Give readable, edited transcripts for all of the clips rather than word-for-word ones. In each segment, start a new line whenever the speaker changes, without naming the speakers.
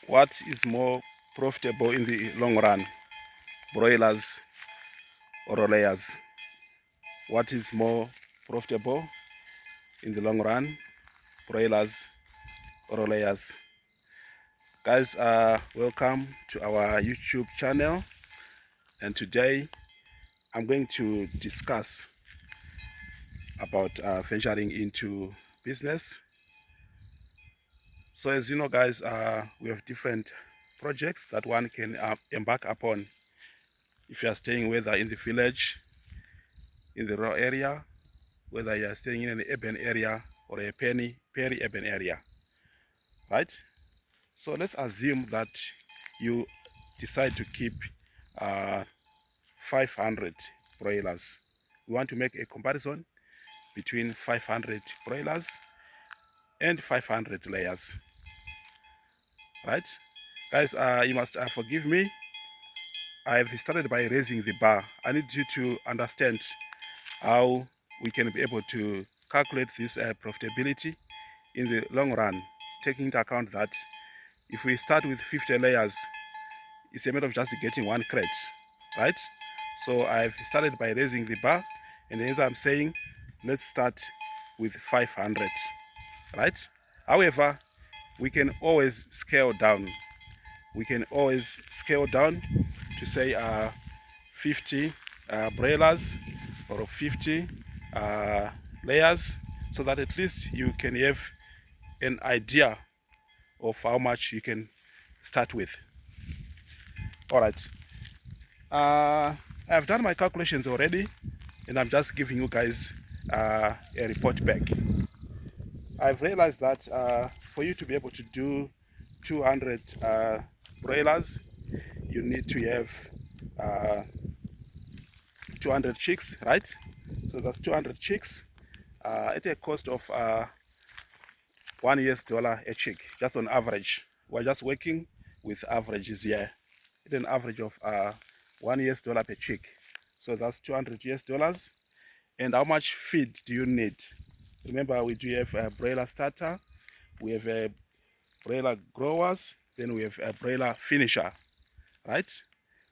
What is more profitable in the long run, broilers or layers? What is more profitable in the long run, broilers or layers? Guys, welcome to our YouTube channel, and today I'm going to discuss about venturing into business. So as you know, guys, we have different projects that one can embark upon if you are staying whether in the village, in the rural area, whether you are staying in an urban area or a peri-urban area, right? So let's assume that you decide to keep uh, 500 broilers. We want to make a comparison between 500 broilers and 500 layers, right? Guys, you must forgive me. I've started by raising the bar. I need you to understand how we can be able to calculate this profitability in the long run, taking into account that if we start with 50 layers, it's a matter of just getting one crate, right? So I've started by raising the bar, and as I'm saying, let's start with 500, right? However, we can always scale down. We can always scale down to say 50 broilers or 50 layers, so that at least you can have an idea of how much you can start with. All right. I've done my calculations already, and I'm just giving you guys a report back. I've realized that for you to be able to do 200 broilers, you need to have 200 chicks, right? So that's 200 chicks at a cost of $1 a chick, just on average. We're just working with averages here. At an average of $1 per chick. So that's $200. And how much feed do you need? Remember, we do have a broiler starter, we have a broiler growers, then we have a broiler finisher, right?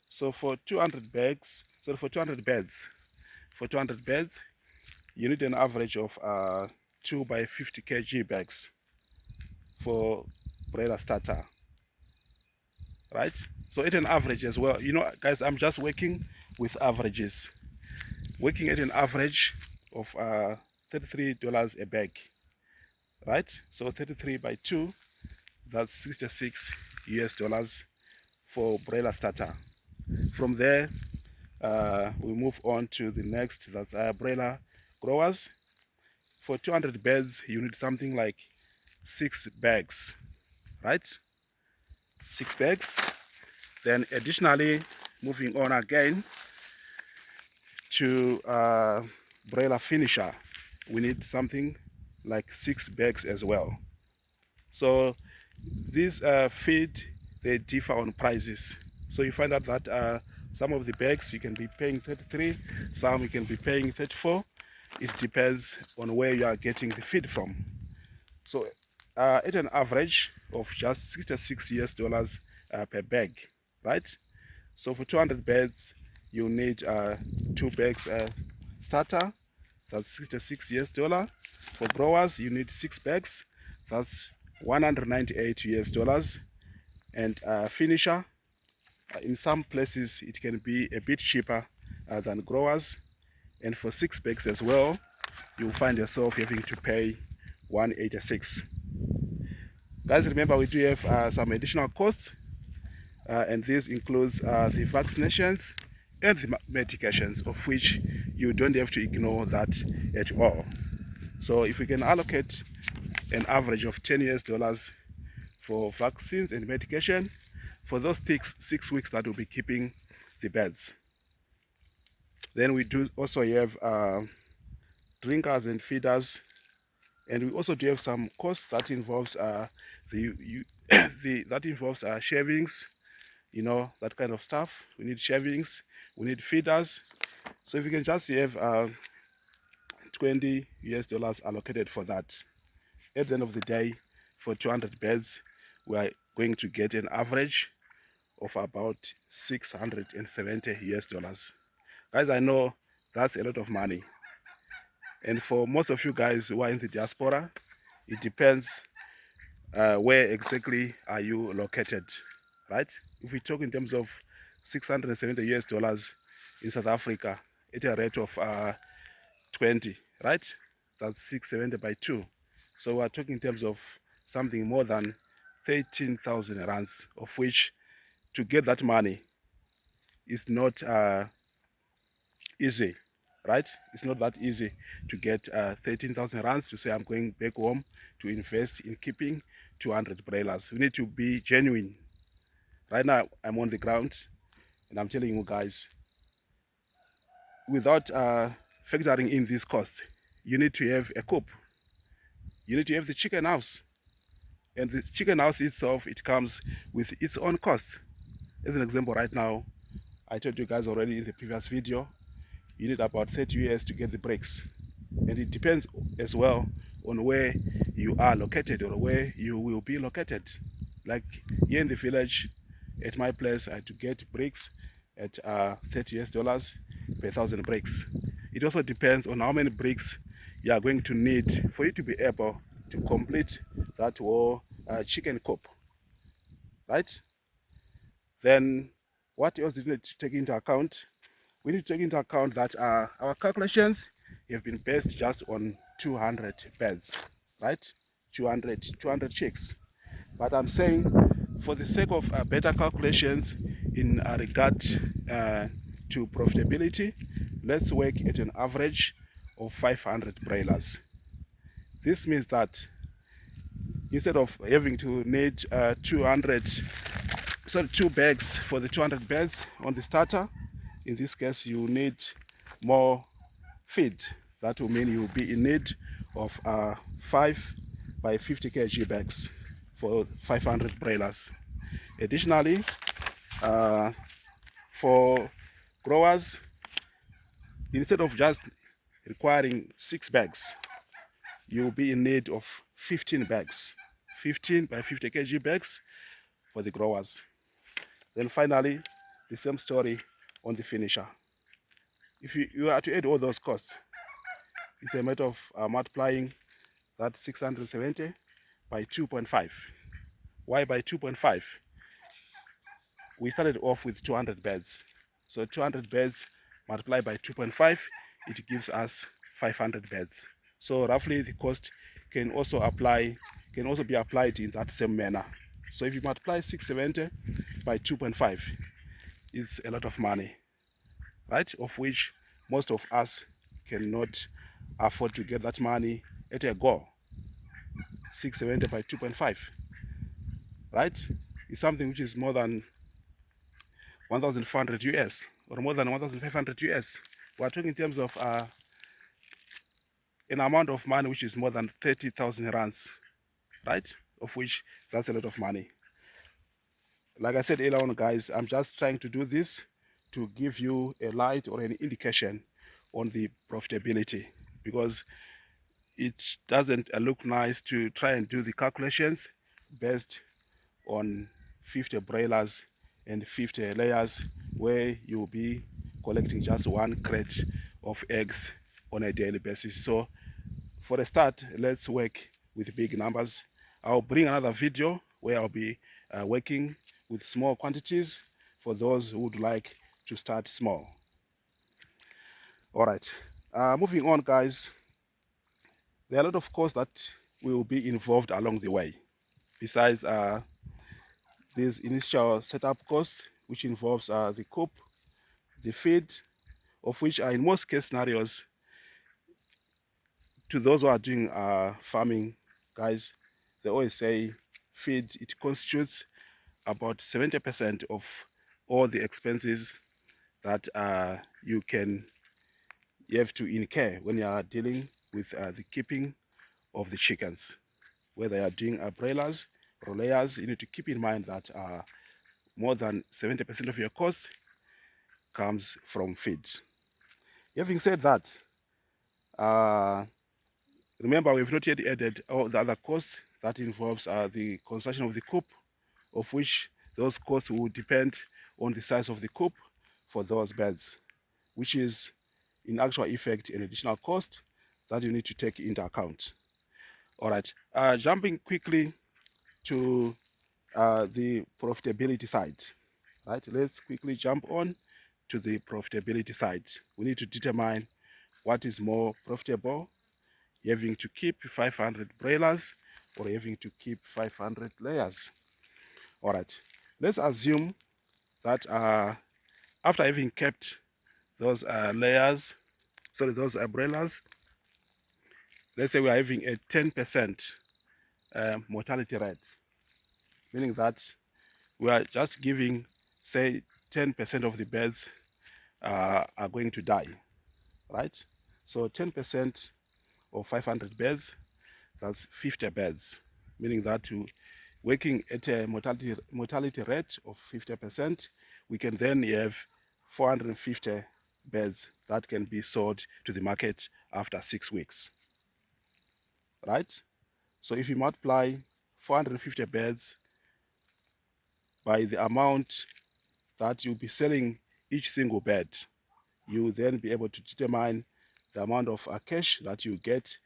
So for 200 bags, so for 200 beds, you need an average of 2 by 50 kg bags for broiler starter, right? So at an average as well, you know, guys, I'm just working with averages, working at an average of $33 a bag, right? So 33 by 2, that's $66 for broiler starter. From there, we move on to the next, that's broiler growers. For 200 beds, you need something like 6 bags, right? 6 bags. Then additionally, moving on again to broiler finisher, we need something like 6 bags as well. So these feed, they differ on prices. So you find out that some of the bags you can be paying 33, some you can be paying 34. It depends on where you are getting the feed from. So at an average of just $66 per bag, right? So for 200 beds, you need 2 bags starter, that's $66. For growers, you need 6 bags, that's $198. And finisher, in some places it can be a bit cheaper than growers. And for 6 bags as well, you'll find yourself having to pay $186. Guys, remember we do have some additional costs, and this includes the vaccinations and the medications, of which you don't have to ignore that at all. So if we can allocate an average of $10 for vaccines and medication for those 6 weeks that will be keeping the beds. Then we do also have drinkers and feeders, and we also do have some costs that involves that involves shavings, you know, that kind of stuff. We need shavings, we need feeders. So if you can just have $20 allocated for that, at the end of the day, for 200 beds, we are going to get an average of about 670 US dollars. Guys, I know that's a lot of money. And for most of you guys who are in the diaspora, it depends where exactly are you located, right? If we talk in terms of 670 US dollars in South Africa at a rate of 20, right? That's 670 by 2. So we're talking in terms of something more than 13,000 rands, of which to get that money is not easy, right? It's not that easy to get 13,000 rands to say I'm going back home to invest in keeping 200 broilers. We need to be genuine. Right now, I'm on the ground and I'm telling you guys, without factoring in these costs, you need to have a coop. You need to have the chicken house. And the chicken house itself, it comes with its own costs. As an example, right now, I told you guys already in the previous video, you need about 30 US to get the bricks. And it depends as well on where you are located or where you will be located. Like here in the village, at my place, I had to get bricks at 30 US dollars per 1,000 bricks. It also depends on how many bricks you are going to need for you to be able to complete that whole chicken coop, right? Then what else do you need to take into account? We need to take into account that our calculations have been based just on 200 beds, right? 200 chicks. But I'm saying for the sake of better calculations in regard to profitability, let's work at an average of 500 broilers. This means that instead of having to need 2 bags for the 200 beds on the starter, in this case you need more feed. That will mean you'll be in need of 5 by 50 kg bags for 500 broilers. Additionally, for growers, instead of just requiring 6 bags, you'll be in need of 15 bags, 15 by 50 kg bags for the growers. Then finally, the same story on the finisher. If you are to add all those costs, it's a matter of multiplying that 670 by 2.5. Why by 2.5? We started off with 200 beds. So 200 beds multiplied by 2.5, it gives us 500 beds. So roughly the cost can also be applied in that same manner. So if you multiply 670 by 2.5, it's a lot of money, right? Of which most of us cannot afford to get that money at a go. 670 by 2.5, right? It's something which is more than 1,400 US or more than 1,500 US. We're talking in terms of an amount of money which is more than 30,000 rands, right? Of which that's a lot of money. Like I said earlier on, guys, I'm just trying to do this to give you a light or an indication on the profitability, because it doesn't look nice to try and do the calculations based on 50 broilers and 50 layers where you'll be collecting just 1 crate of eggs on a daily basis. So for a start, let's work with big numbers. I'll bring another video where I'll be working with small quantities for those who would like to start small. All right, moving on, guys. There are a lot of costs that will be involved along the way, besides this initial setup cost, which involves the coop, the feed, of which are in most case scenarios, to those who are doing farming, guys, they always say feed, it constitutes about 70% of all the expenses that you have to incur when you are dealing with the keeping of the chickens. Whether you are doing broilers or layers, you need to keep in mind that more than 70% of your cost comes from feed. Having said that, remember we've not yet added all the other costs that involves the construction of the coop, of which those costs will depend on the size of the coop for those birds, which is in actual effect an additional cost that you need to take into account. All right, jumping quickly to the profitability side. Right, let's quickly jump on to the profitability side. We need to determine what is more profitable, having to keep 500 broilers or having to keep 500 layers. All right, let's assume that after having kept those those broilers, let's say we are having a 10% mortality rate, meaning that we are just giving, say, 10% of the birds are going to die, right? So 10% of 500 birds, that's 50 birds, meaning that to working at a mortality rate of 50%, we can then have 450 birds that can be sold to the market after 6 weeks, right? So if you multiply 450 birds by the amount that you'll be selling each single bird, you will then be able to determine the amount of cash that you get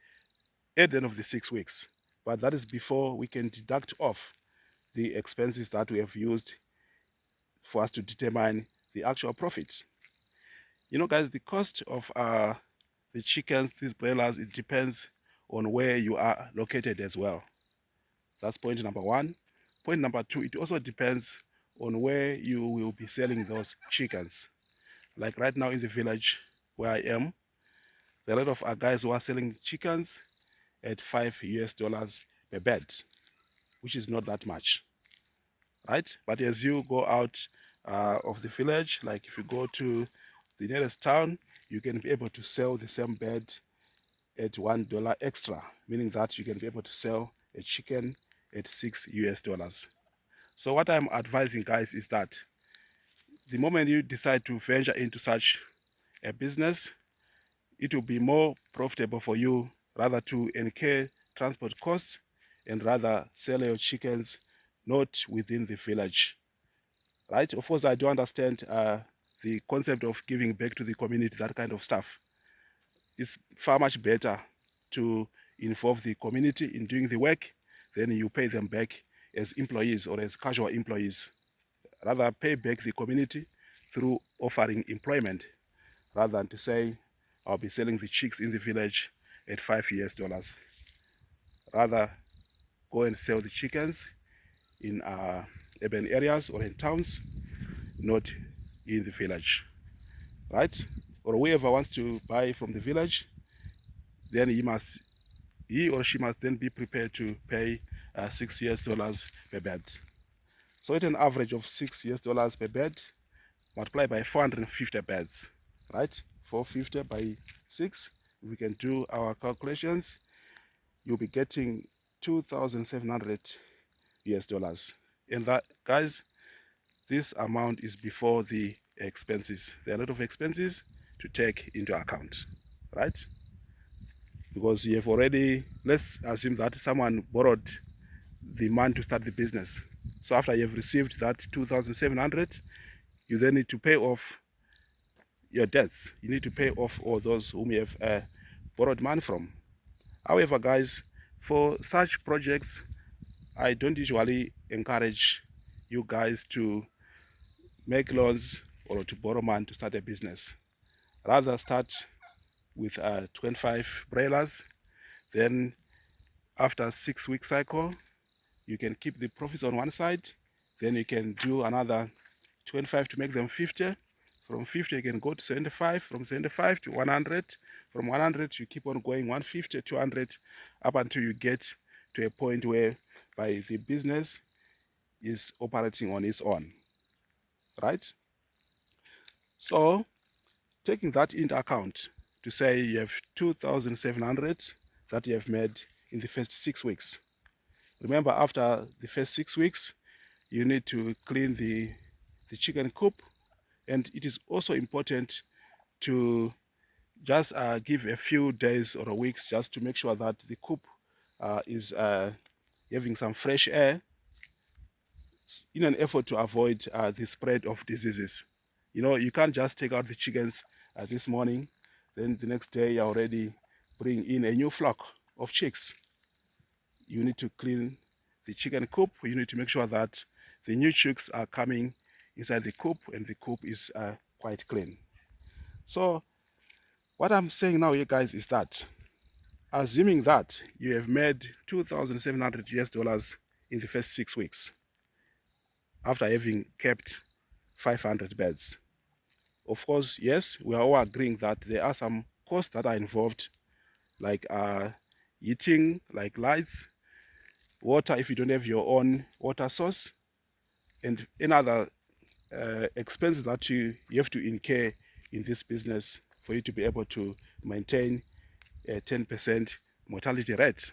at the end of the 6 weeks. But that is before we can deduct off the expenses that we have used for us to determine the actual profit. You know, guys, the cost of the chickens, these broilers, it depends on where you are located as well. That's point number one. Point number two, it also depends on where you will be selling those chickens. Like right now in the village where I am, there are a lot of guys who are selling chickens at $5 per bed, which is not that much, right? But as you go out of the village, like if you go to the nearest town, you can be able to sell the same bed at $1 extra, meaning that you can be able to sell a chicken at $6. So what I'm advising, guys, is that the moment you decide to venture into such a business, it will be more profitable for you rather to incur transport costs and rather sell your chickens not within the village, right? Of course, I do understand the concept of giving back to the community, that kind of stuff. It's far much better to involve the community in doing the work than you pay them back as employees or as casual employees. Rather pay back the community through offering employment rather than to say, I'll be selling the chicks in the village at $5. Rather go and sell the chickens in urban areas or in towns, not in the village, right? Or whoever wants to buy from the village, then he or she must then be prepared to pay $6 per bed. So at an average of $6 per bed, multiplied by 450 beds, right? 450 by 6, if we can do our calculations, you'll be getting $2,700. And that, guys, this amount is before the expenses. There are a lot of expenses to take into account, right? Because you have already, let's assume that someone borrowed the money to start the business. So after you have received that 2,700, you then need to pay off your debts. You need to pay off all those whom you have borrowed money from. However, guys, for such projects, I don't usually encourage you guys to make loans or to borrow money to start a business. Rather start with 25 broilers. Then after a 6-week cycle, you can keep the profits on one side. Then you can do another 25 to make them 50. From 50, you can go to 75. From 75 to 100. From 100, you keep on going 150, 200, up until you get to a point where by the business is operating on its own, right? So taking that into account, to say you have 2,700 that you have made in the first 6 weeks. Remember, after the first 6 weeks, you need to clean the chicken coop, and it is also important to just give a few days or weeks just to make sure that the coop is having some fresh air in an effort to avoid the spread of diseases. You know, you can't just take out the chickens this morning, then the next day you already bring in a new flock of chicks. You need to clean the chicken coop. You need to make sure that the new chicks are coming inside the coop and the coop is quite clean. So what I'm saying now, you guys, is that assuming that you have made 2,700 US dollars in the first 6 weeks after having kept 500 beds. Of course, yes, we are all agreeing that there are some costs that are involved, like heating, like lights, water if you don't have your own water source, and any other expenses that you have to incur in this business for you to be able to maintain a 10% mortality rate.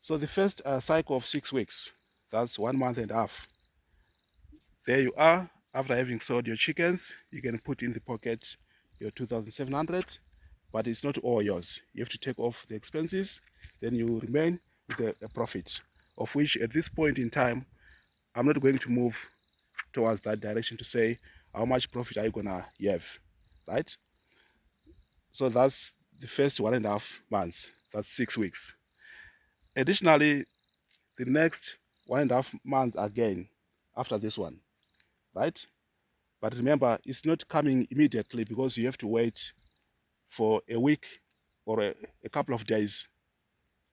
So the first cycle of 6 weeks, that's 1 month and a half. There you are. After having sold your chickens, you can put in the pocket your 2,700, but it's not all yours. You have to take off the expenses, then you remain with a profit, of which at this point in time, I'm not going to move towards that direction to say how much profit are you gonna have, right? So that's the first 1.5 months, that's 6 weeks. Additionally, the next 1.5 months again after this one, right? But remember, it's not coming immediately because you have to wait for a week or a couple of days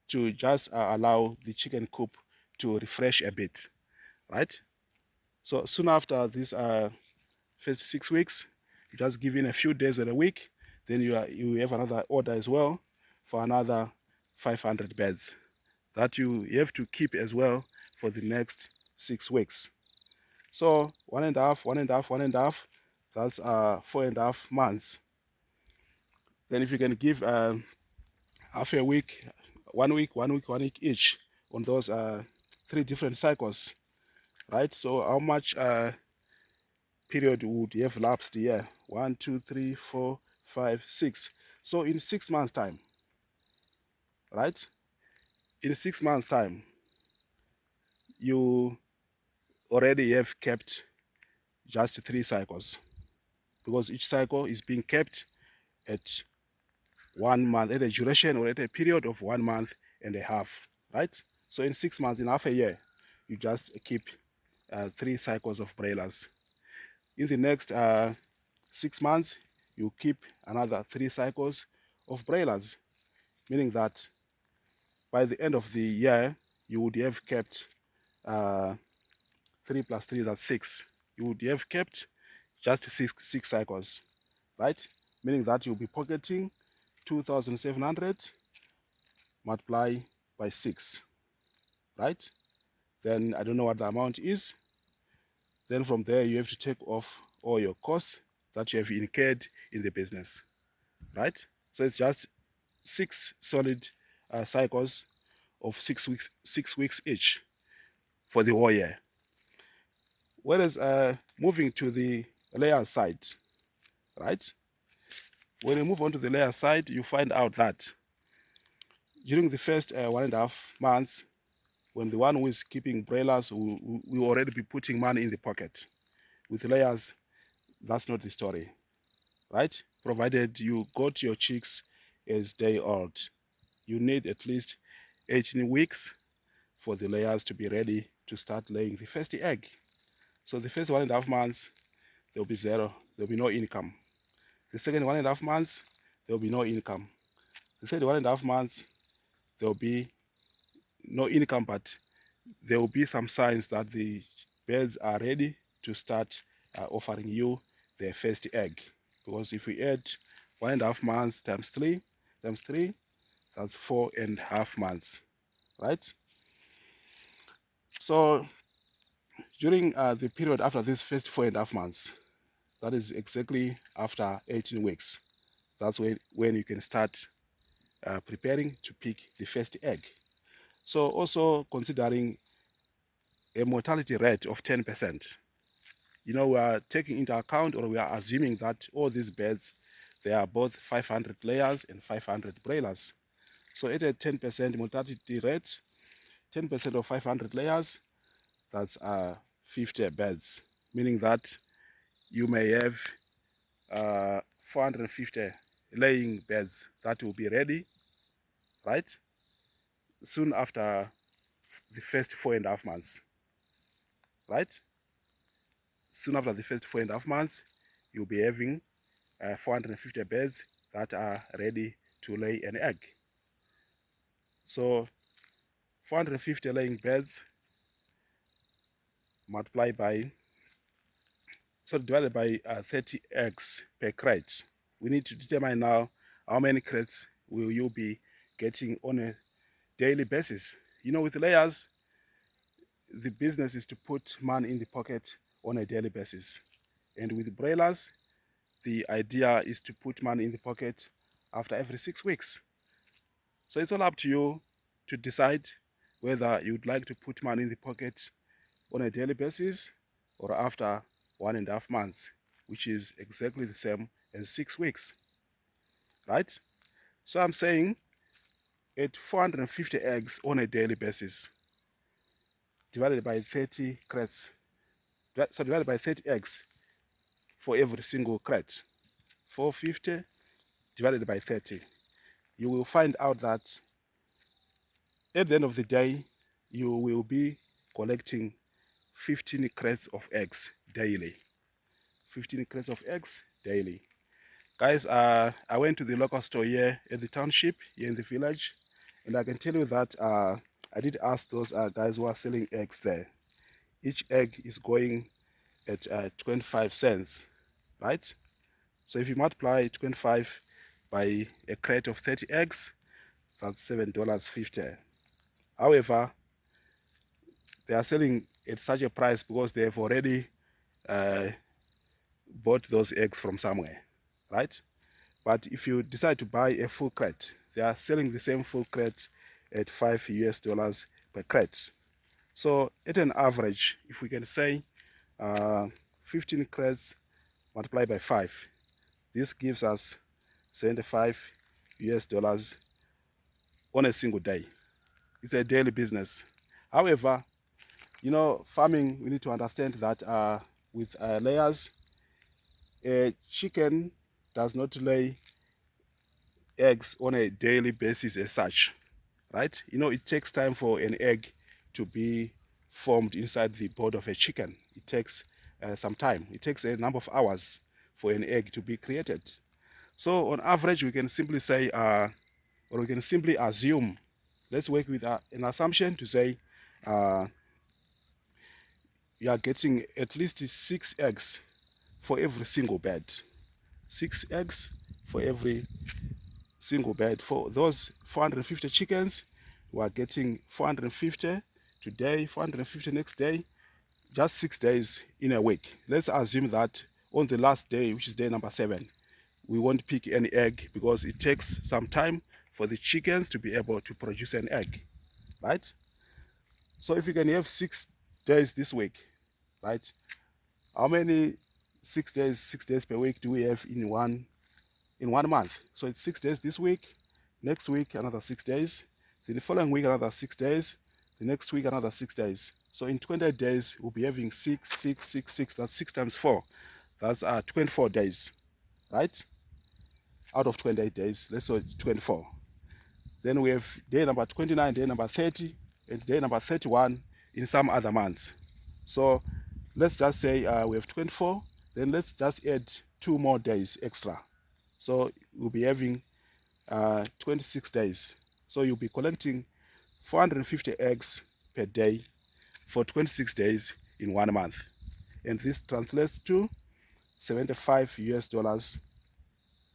to just allow the chicken coop to refresh a bit, right? So soon after this first 6 weeks, you just give in a few days or a week, then you have another order as well for another 500 beds that you have to keep as well for the next 6 weeks. So 1.5, 1.5, 1.5, that's 4.5 months. Then if you can give half a week, 1 week, 1 week, 1 week each on those 3 different cycles, right? So how much period would you have lapsed here? 1, 2, 3, 4, 5, 6. So in 6 months' time, right? In 6 months' time, you already have kept just 3 cycles because each cycle is being kept at 1 month, at a duration or at a period of 1 month and a half, right? So in 6 months, in half a year, you just keep 3 cycles of broilers. In the next 6 months, you keep another 3 cycles of broilers, meaning that by the end of the year, you would have kept 3 plus 3, that's 6. You would have kept just six cycles, right? Meaning that you'll be pocketing 2,700 multiply by 6, right? Then I don't know what the amount is. Then from there, you have to take off all your costs that you have incurred in the business, right? So it's just 6 solid cycles of 6 weeks each for the whole year. Whereas moving to the layer side, right? When you move on to the layer side, you find out that during the first 1.5 months, when the one who is keeping broilers will already be putting money in the pocket. With layers, that's not the story, right? Provided you got your chicks as day old. You need at least 18 weeks for the layers to be ready to start laying the first egg. So the first 1.5 months, there will be zero. There will be no income. The second 1.5 months, there will be no income. The third 1.5 months, there will be no income, but there will be some signs that the birds are ready to start offering you their first egg. Because if we add 1.5 months times 3, that's 4.5 months, right? So during the period after this first 4.5 months, that is exactly after 18 weeks, that's when you can start preparing to pick the first egg. So also considering a mortality rate of 10%, you know, we are taking into account, or we are assuming that all these birds, they are both 500 layers and 500 broilers. So at a 10% mortality rate, 10% of 500 layers, that's 50 beds, meaning that you may have 450 laying beds that will be ready, right, soon after the first 4.5 months, right? Soon after the first 4.5 months, you'll be having 450 beds that are ready to lay an egg. So 450 laying beds multiplied by, so divided by 30 eggs per crate. We need to determine now how many crates will you be getting on a daily basis. You know, with layers, the business is to put money in the pocket on a daily basis. And with broilers, the idea is to put money in the pocket after every 6 weeks. So it's all up to you to decide whether you'd like to put money in the pocket on a daily basis or after 1.5 months, which is exactly the same as 6 weeks, right? So I'm saying at 450 eggs on a daily basis, divided by 30 crates, so divided by 30 eggs for every single crate, 450 divided by 30, you will find out that at the end of the day, you will be collecting 15 crates of eggs daily. 15 crates of eggs daily. Guys, I went to the local store here at the township, here in the village, and I can tell you that I did ask those guys who are selling eggs there. Each egg is going at 25 cents, right? So if you multiply 25 by a crate of 30 eggs, that's $7.50. However, they are selling at such a price because they have already uh, bought those eggs from somewhere, right? But if you decide to buy a full crate, they are selling the same full crate at $5 per crate. So at an average, if we can say 15 crates multiplied by 5, this gives us $75 on a single day. It's a daily business. However, you know, farming, we need to understand that with layers, a chicken does not lay eggs on a daily basis as such, right? You know, it takes time for an egg to be formed inside the body of a chicken. It takes some time. It takes a number of hours for an egg to be created. So on average, we can simply say, or we can simply assume, let's work with an assumption to say you are getting at least 6 eggs for every single bed. 6 eggs for every single bed. For those 450 chickens, we are getting 450 today, 450 next day, just 6 days in a week. Let's assume that on the last day, which is day number 7, we won't pick any egg because it takes some time for the chickens to be able to produce an egg, right? So if you can have 6 days this week, right? How many 6 days per week do we have in one month? So it's 6 days this week, next week another 6 days, then the following week another 6 days, the next week another 6 days. So in 28 days we'll be having 6, 6, 6, 6. That's 6 times 4. That's 24 days, right? Out of 28 days, let's say 24. Then we have day number 29, day number 30, and day number 31 in some other months. So let's just say we have 24, then let's just add 2 more days extra. So we'll be having 26 days. So you'll be collecting 450 eggs per day for 26 days in 1 month. And this translates to $75.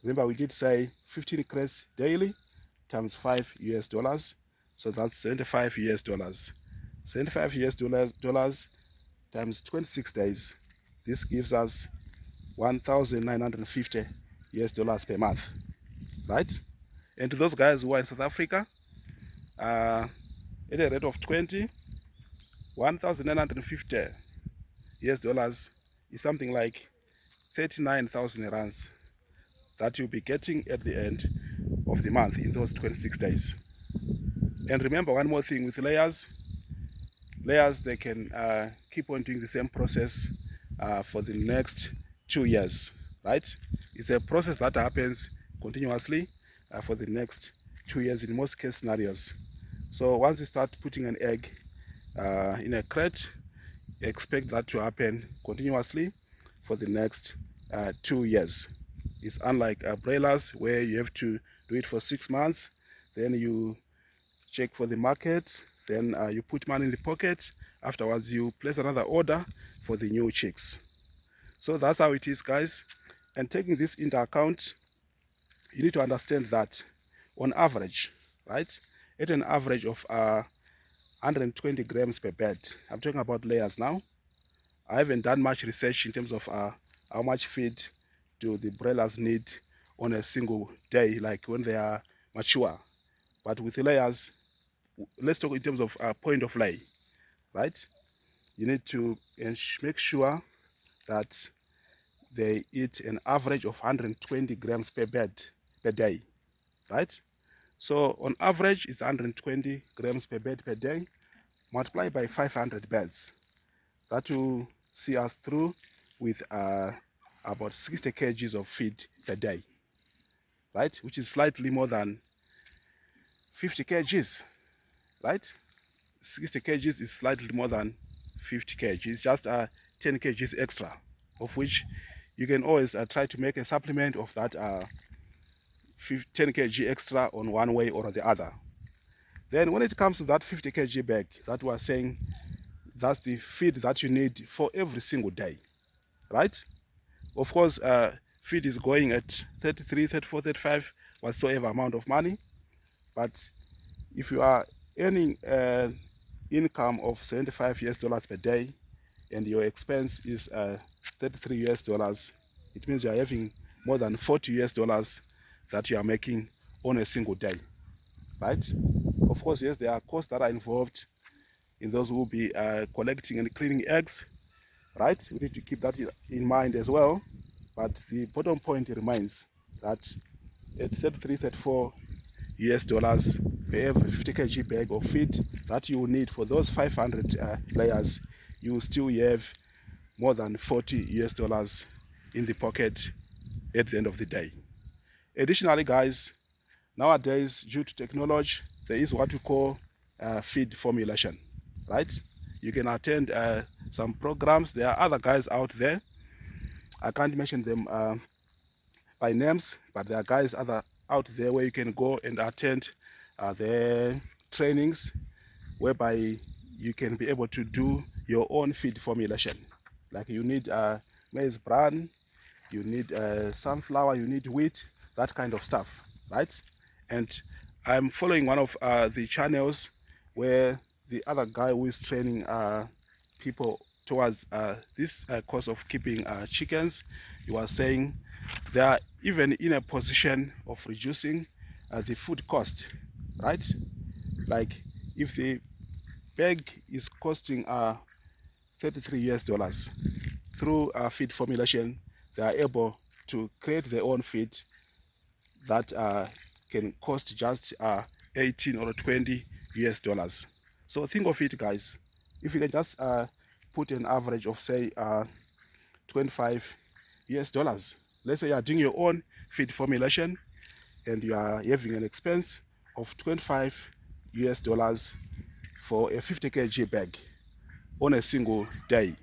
Remember, we did say 15 crates daily times $5. So that's $75. $75 times 26 days. This gives us $1,950 per month, right? And to those guys who are in South Africa, at a rate of 20, $1,950 is something like 39,000 rands that you'll be getting at the end of the month in those 26 days. And remember one more thing with layers, layers, they can keep on doing the same process for the next 2 years, right? It's a process that happens continuously for the next 2 years in most case scenarios. So once you start putting an egg in a crate, expect that to happen continuously for the next 2 years. It's unlike broilers where you have to do it for 6 months, then you check for the market, then you put money in the pocket. Afterwards, you place another order for the new chicks. So that's how it is, guys. And taking this into account, you need to understand that on average, right, at an average of 120 grams per bed, I'm talking about layers now. I haven't done much research in terms of how much feed do the broilers need on a single day, like when they are mature. But with the layers, let's talk in terms of point of lay, right? You need to make sure that they eat an average of 120 grams per bed per day, right? So on average, it's 120 grams per bed per day, multiplied by 500 beds. That will see us through with about 60 kgs of feed per day, right? Which is slightly more than 50 kgs, right? 60 kgs is slightly more than 50 kgs, just 10 kgs extra, of which you can always try to make a supplement of that 10 kg extra on one way or the other. Then when it comes to that 50 kg bag that we are saying, that's the feed that you need for every single day, right? Of course, feed is going at 33, 34, 35, whatsoever amount of money. But if you are earning an income of 75 US dollars per day and your expense is 33 US dollars, it means you are having more than 40 US dollars that you are making on a single day, right? Of course, yes, there are costs that are involved in those who will be collecting and cleaning eggs, right? We need to keep that in mind as well. But the bottom point remains that at 33, 34 US dollars per every 50 kg bag of feed that you will need for those 500 layers, you will still have more than 40 US dollars in the pocket at the end of the day. Additionally, guys, nowadays, due to technology, there is what we call feed formulation, right? You can attend some programs. There are other guys out there. I can't mention them by names, but there are guys out there where you can go and attend their trainings, whereby you can be able to do your own feed formulation. Like you need maize bran, you need sunflower, you need wheat, that kind of stuff, right? And I'm following one of the channels where the other guy who is training people towards this course of keeping chickens, he was saying they are even in a position of reducing the food cost, right? Like if the bag is costing 33 US dollars, through feed formulation, they are able to create their own feed that can cost just 18 or 20 US dollars. So think of it, guys. If you can just put an average of, say, 25 US dollars. Let's say you are doing your own feed formulation and you are having an expense of 25 US dollars for a 50 kg bag on a single day,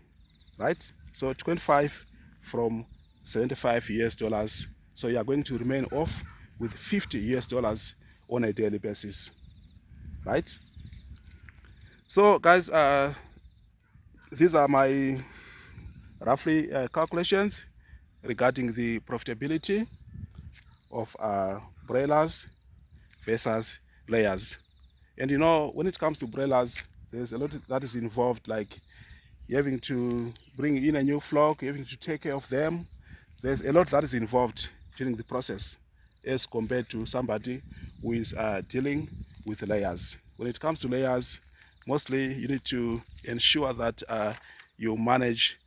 right? So 25 from 75 US dollars. So you are going to remain off with 50 US dollars on a daily basis, right? So guys, these are my roughly calculations regarding the profitability of broilers versus layers. And you know, when it comes to broilers, there's a lot that is involved, like you're having to bring in a new flock, you're having to take care of them. There's a lot that is involved during the process as compared to somebody who is dealing with layers. When it comes to layers, mostly you need to ensure that you manage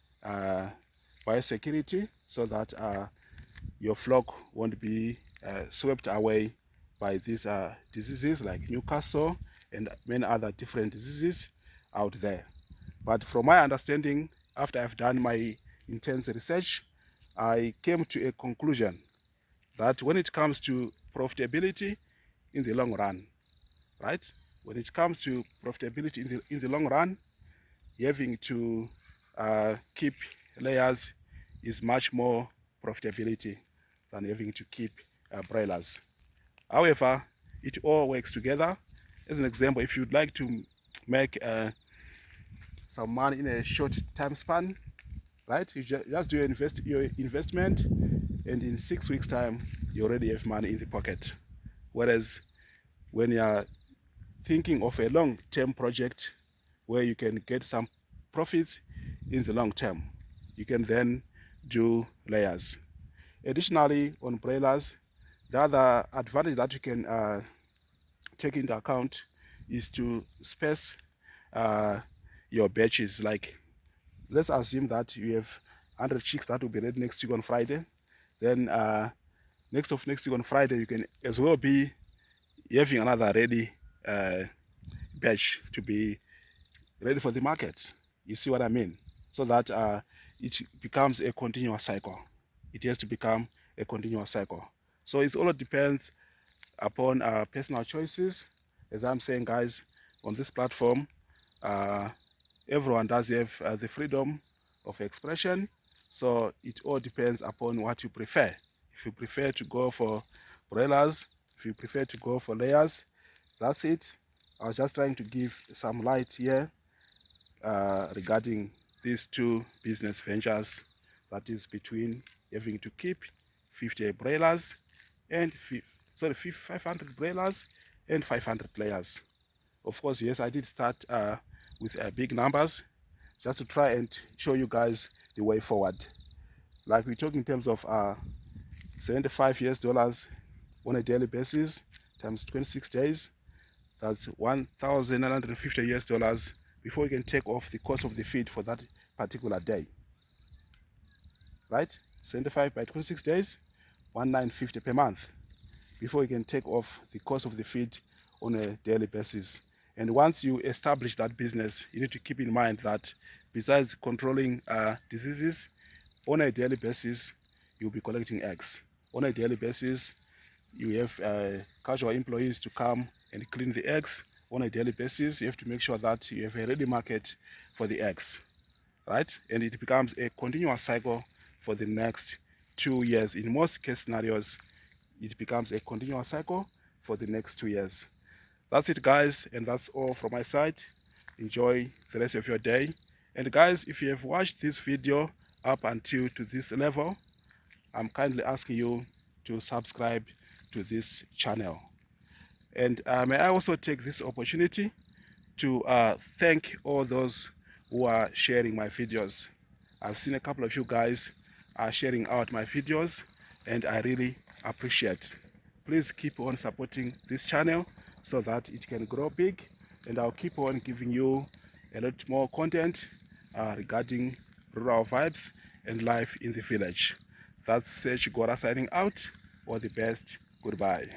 biosecurity so that your flock won't be swept away by these diseases like Newcastle and many other different diseases out there. But from my understanding, after I've done my intense research, I came to a conclusion that when it comes to profitability in the long run, right? When it comes to profitability in the long run, having to keep layers is much more profitability than having to keep broilers. However, it all works together. As an example, if you'd like to make some money in a short time span, right? You just do your investment, and in 6 weeks' time, you already have money in the pocket. Whereas when you're thinking of a long-term project where you can get some profits in the long term, you can then do layers. Additionally, on broilers, the other advantage that you can take into account is to space your batches. Like, let's assume that you have 100 chicks that will be ready next week on Friday. Then next week on Friday, you can as well be having another ready batch to be ready for the market. You see what I mean? So that it becomes a continuous cycle. It has to become a continuous cycle. So it all depends upon personal choices. As I'm saying, guys, on this platform, everyone does have the freedom of expression. So it all depends upon what you prefer. If you prefer to go for broilers, if you prefer to go for layers, that's it. I was just trying to give some light here regarding these two business ventures, that is between having to keep 50 broilers and 500 broilers and 500 layers. Of course, yes, I did start with big numbers just to try and show you guys the way forward. Like we talk in terms of $75 on a daily basis times 26 days. That's $1,950 before you can take off the cost of the feed for that particular day. Right? 75 by 26 days, 1,950 per month before you can take off the cost of the feed on a daily basis. And once you establish that business, you need to keep in mind that besides controlling diseases, on a daily basis, you'll be collecting eggs. On a daily basis, you have casual employees to come and clean the eggs. On a daily basis, you have to make sure that you have a ready market for the eggs, right? And it becomes a continuous cycle for the next 2 years. In most case scenarios, it becomes a continuous cycle for the next 2 years. That's it, guys, and that's all from my side. Enjoy the rest of your day. And guys, if you have watched this video up until to this level, I'm kindly asking you to subscribe to this channel. And may I also take this opportunity to thank all those who are sharing my videos. I've seen a couple of you guys sharing out my videos, and I really appreciate. Please keep on supporting this channel so that it can grow big, and I'll keep on giving you a lot more content regarding rural vibes and life in the village. That's Sech Gora signing out. All the best. Goodbye.